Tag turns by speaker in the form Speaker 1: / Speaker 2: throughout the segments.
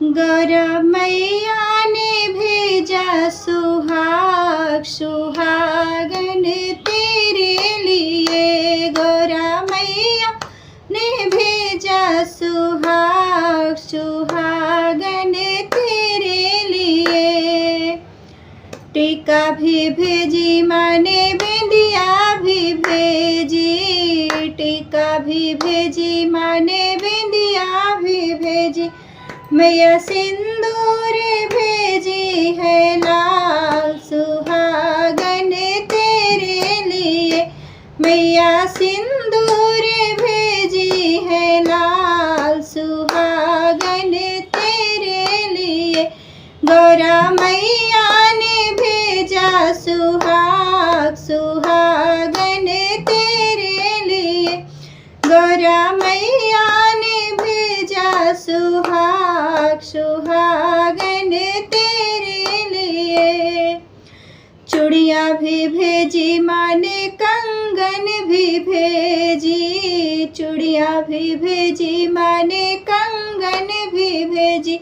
Speaker 1: गौरा मैया ने भेजा सुहाग सुहागन तेरे लिए। गौरा मैया ने भेजा सुहाग सुहागन तेरे लिए। टीका भी भेजी माँ ने बिंदिया भी भेजी। टीका भी भेजी माँ ने बिंदिया भी भेजी। मैया सिंदूर भेजी है लाल सुहागन तेरे लिए। मैया सिंदूर भेजी है लाल सुहागन तेरे लिए। गौरा मैया ने भेजा सुहाग सुहागन तेरे लिए। गौरा मैया ने भेजा सुहाग सुहागन तेरे लिए। चूड़ियाँ भी भेजी माँ ने कंगन भी भेजी। चूड़ियाँ भी भेजी माँ ने कंगन भी भेजी।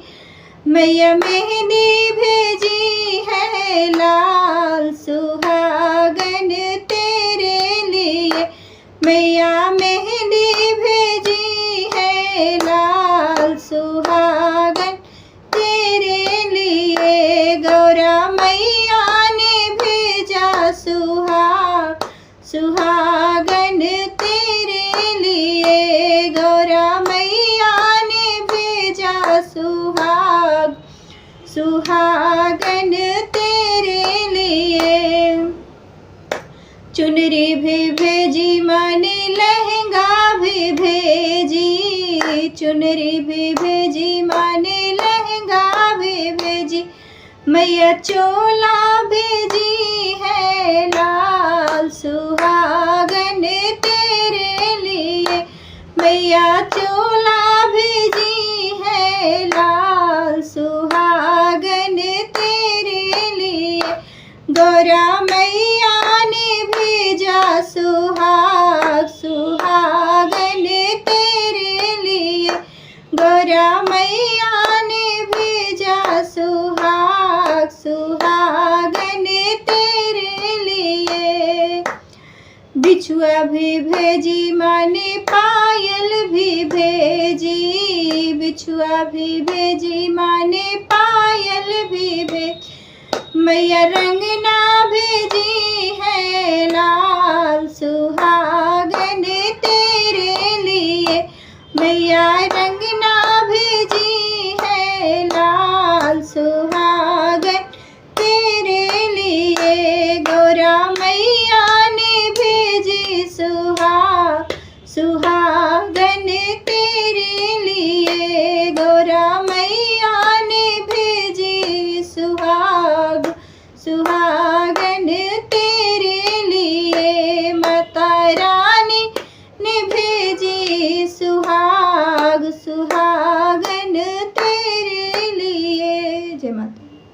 Speaker 1: मैया मेहंदी भेजी है लाल सुहागन तेरे लिए। मैया मेहंदी भेजी है लाल सुहागन तेरे लिए। गौरा मैया ने भेजा सुहाग सुहागन तेरे लिए। गौरा मैया ने भेजा सुहाग सुहागन तेरे लिए। चुनरी भी भेजी माँ ने लहंगा भी भेजी। चुनरी भी भेजी माँ ने लहंगा भी भेजी। मैया चोला भेजी है लाल सुहागन तेरे लिए। मैया चोला भेजी है लाल सुहागन तेरे लिए। गौरा मैया ने भेजा सुहाग सुहागन तेरे लिए। गौरा मैया ने भेजा सुहाग सुहागन तेरे लिए। बिछुआ भी भेजी माँ ने पायल भी भेजी। बिछुआ भी भेजी माँ ने पायल भी भेजी। मैया रंगना भेजी है लाल सुहागन तेरे लिए। मैया रंगना भेजी है लाल सुहागन तेरे लिए। गौरा मैया ने भेजी सुहाग सुहागन तेरे लिए। गौरा मैया ने भेजी सुहाग सुहागन तेरे लिए। माता रानी ने भेजी सुहाग